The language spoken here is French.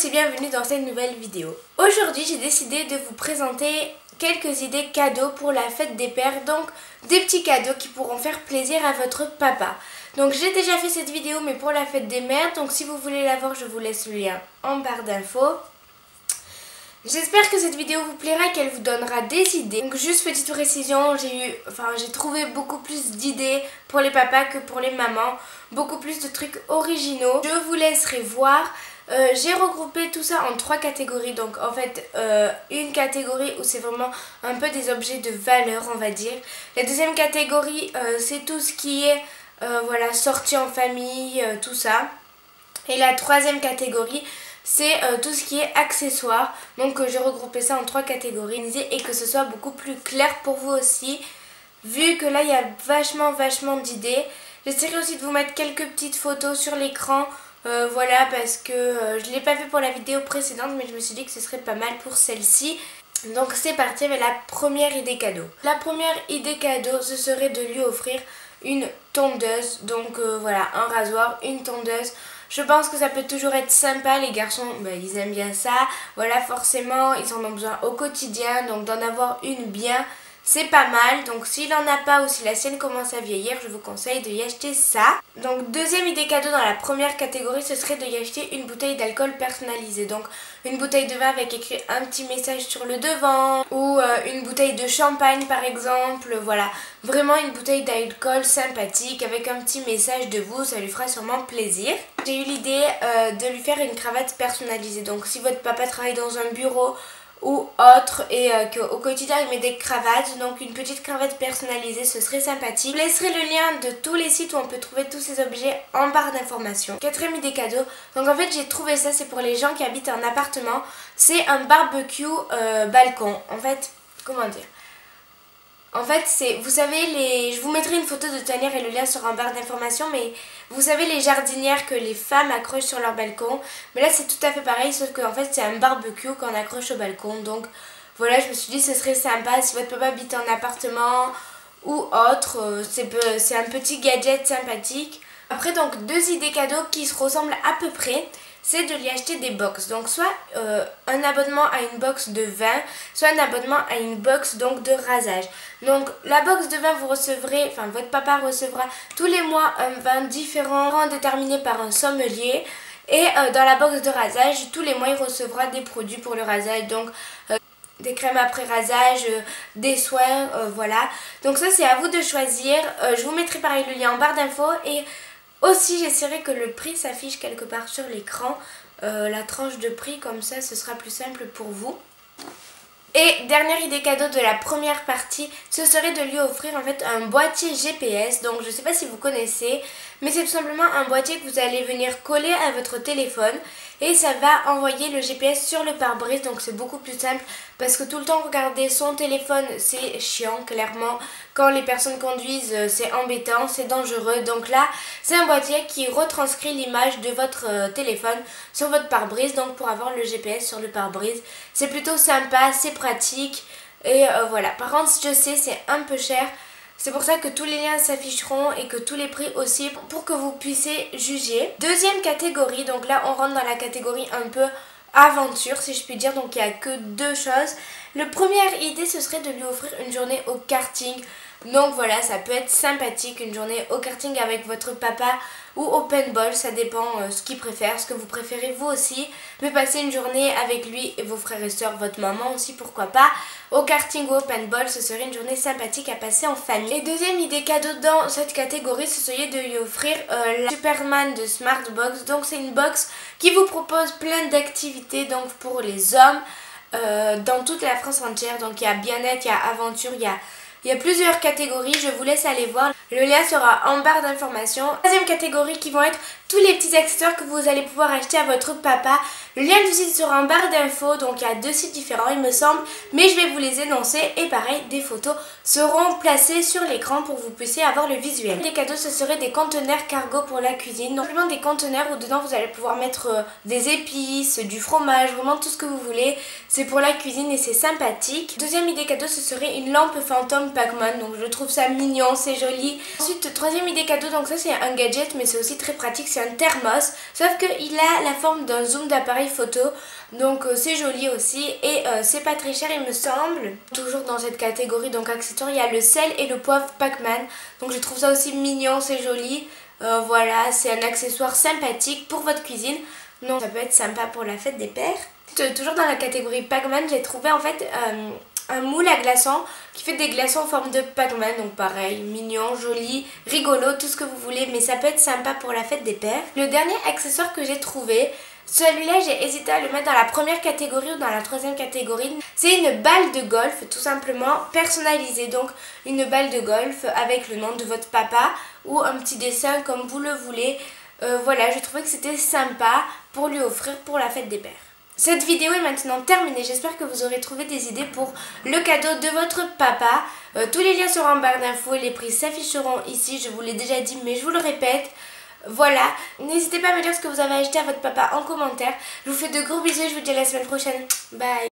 tous et bienvenue dans cette nouvelle vidéo. Aujourd'hui j'ai décidé de vous présenter quelques idées cadeaux pour la fête des pères, donc des petits cadeaux qui pourront faire plaisir à votre papa. Donc j'ai déjà fait cette vidéo mais pour la fête des mères, donc si vous voulez la voir je vous laisse le lien en barre d'infos. J'espère que cette vidéo vous plaira et qu'elle vous donnera des idées. Donc juste petite précision, j'ai trouvé beaucoup plus d'idées pour les papas que pour les mamans. Beaucoup plus de trucs originaux. Je vous laisserai voir. J'ai regroupé tout ça en 3 catégories. Donc en fait une catégorie où c'est vraiment un peu des objets de valeur on va dire. La deuxième catégorie c'est tout ce qui est voilà, sortie en famille, tout ça. Et la troisième catégorie c'est tout ce qui est accessoires. Donc j'ai regroupé ça en 3 catégories et que ce soit beaucoup plus clair pour vous aussi. Vu que là il y a vachement d'idées. J'essaierai aussi de vous mettre quelques petites photos sur l'écran. Voilà, parce que je ne l'ai pas fait pour la vidéo précédente, mais je me suis dit que ce serait pas mal pour celle-ci. Donc c'est parti avec la première idée cadeau. La première idée cadeau, ce serait de lui offrir une tondeuse. Donc voilà, un rasoir, une tondeuse. Je pense que ça peut toujours être sympa, les garçons, ils aiment bien ça. Voilà, forcément, ils en ont besoin au quotidien, donc d'en avoir une bien, c'est pas mal. Donc s'il n'en a pas ou si la sienne commence à vieillir, je vous conseille de y acheter ça. Donc deuxième idée cadeau dans la première catégorie, ce serait de y acheter une bouteille d'alcool personnalisée. Donc une bouteille de vin avec écrit un petit message sur le devant, ou une bouteille de champagne par exemple. Voilà, vraiment une bouteille d'alcool sympathique avec un petit message de vous, ça lui fera sûrement plaisir. J'ai eu l'idée de lui faire une cravate personnalisée. Donc si votre papa travaille dans un bureau ou autre et qu'au quotidien il met des cravates, donc une petite cravate personnalisée, ce serait sympathique. Je laisserai le lien de tous les sites où on peut trouver tous ces objets en barre d'informations. Quatrième idée cadeau, donc en fait j'ai trouvé ça, c'est pour les gens qui habitent en appartement, c'est un barbecue balcon. En fait, comment dire, en fait, c'est, vous savez, je vous mettrai une photo de tanière et le lien sera en barre d'informations, mais vous savez les jardinières que les femmes accrochent sur leur balcon. Mais là, c'est tout à fait pareil, sauf qu'en fait, c'est un barbecue qu'on accroche au balcon. Donc voilà, je me suis dit ce serait sympa si votre papa habite en appartement ou autre. C'est un petit gadget sympathique. Après, donc, 2 idées cadeaux qui se ressemblent à peu près. C'est de lui acheter des box, donc soit un abonnement à une box de vin, soit un abonnement à une box donc de rasage. Donc la box de vin, vous recevrez, enfin votre papa recevra tous les mois un vin différent déterminé par un sommelier. Et dans la box de rasage, tous les mois il recevra des produits pour le rasage, donc des crèmes après rasage, des soins, voilà. Donc ça c'est à vous de choisir, je vous mettrai pareil le lien en barre d'infos et aussi j'essaierai que le prix s'affiche quelque part sur l'écran, la tranche de prix, comme ça ce sera plus simple pour vous. Et dernière idée cadeau de la première partie, ce serait de lui offrir en fait un boîtier GPS. Donc je ne sais pas si vous connaissez, mais c'est tout simplement un boîtier que vous allez venir coller à votre téléphone et ça va envoyer le GPS sur le pare-brise. Donc c'est beaucoup plus simple parce que tout le temps regarder son téléphone c'est chiant clairement. Quand les personnes conduisent c'est embêtant, c'est dangereux. Donc là c'est un boîtier qui retranscrit l'image de votre téléphone sur votre pare-brise. Donc pour avoir le GPS sur le pare-brise, c'est plutôt sympa, c'est pratique et voilà. Par contre je sais c'est un peu cher. C'est pour ça que tous les liens s'afficheront et que tous les prix aussi pour que vous puissiez juger. Deuxième catégorie, donc là on rentre dans la catégorie un peu aventure si je puis dire, donc il n'y a que 2 choses. La première idée ce serait de lui offrir une journée au karting. Donc voilà, ça peut être sympathique, une journée au karting avec votre papa ou au paintball, ça dépend ce qu'il préfère, ce que vous préférez vous aussi. Vous pouvez passer une journée avec lui et vos frères et sœurs, votre maman aussi, pourquoi pas. Au karting ou au paintball, ce serait une journée sympathique à passer en famille. Et deuxième idée cadeau dans cette catégorie, ce serait de lui offrir la Superman de Smartbox. Donc c'est une box qui vous propose plein d'activités donc pour les hommes dans toute la France entière. Donc il y a bien-être, il y a aventure, il y a plusieurs catégories, je vous laisse aller voir. Le lien sera en barre d'informations. Troisième catégorie qui vont être tous les petits accessoires que vous allez pouvoir acheter à votre papa. Le lien du site sera en barre d'infos, donc il y a 2 sites différents il me semble, mais je vais vous les énoncer et pareil, des photos seront placées sur l'écran pour que vous puissiez avoir le visuel. Les cadeaux, ce seraient des conteneurs cargo pour la cuisine, donc vraiment des conteneurs où dedans vous allez pouvoir mettre des épices, du fromage, vraiment tout ce que vous voulez. C'est pour la cuisine et c'est sympathique. Deuxième idée cadeau, ce serait une lampe fantôme comme Pac-Man, donc je trouve ça mignon, c'est joli. Ensuite, troisième idée cadeau, donc ça c'est un gadget mais c'est aussi très pratique, c'est un thermos, sauf qu'il a la forme d'un zoom d'appareil photo, donc c'est joli aussi et c'est pas très cher il me semble. Toujours dans cette catégorie donc accessoires, il y a le sel et le poivre Pac-Man, donc je trouve ça aussi mignon, c'est joli. Voilà, c'est un accessoire sympathique pour votre cuisine, donc ça peut être sympa pour la fête des pères. Toujours dans la catégorie Pac-Man, j'ai trouvé en fait un moule à glaçons qui fait des glaçons en forme de Pac-Man, donc pareil, mignon, joli, rigolo, tout ce que vous voulez, mais ça peut être sympa pour la fête des pères. Le dernier accessoire que j'ai trouvé, celui-là j'ai hésité à le mettre dans la première catégorie ou dans la troisième catégorie, c'est une balle de golf tout simplement personnalisée, donc une balle de golf avec le nom de votre papa ou un petit dessin comme vous le voulez. Voilà, je trouvais que c'était sympa pour lui offrir pour la fête des pères. Cette vidéo est maintenant terminée, j'espère que vous aurez trouvé des idées pour le cadeau de votre papa. Tous les liens seront en barre d'infos et les prix s'afficheront ici, je vous l'ai déjà dit mais je vous le répète. Voilà, n'hésitez pas à me dire ce que vous avez acheté à votre papa en commentaire. Je vous fais de gros bisous et je vous dis à la semaine prochaine. Bye.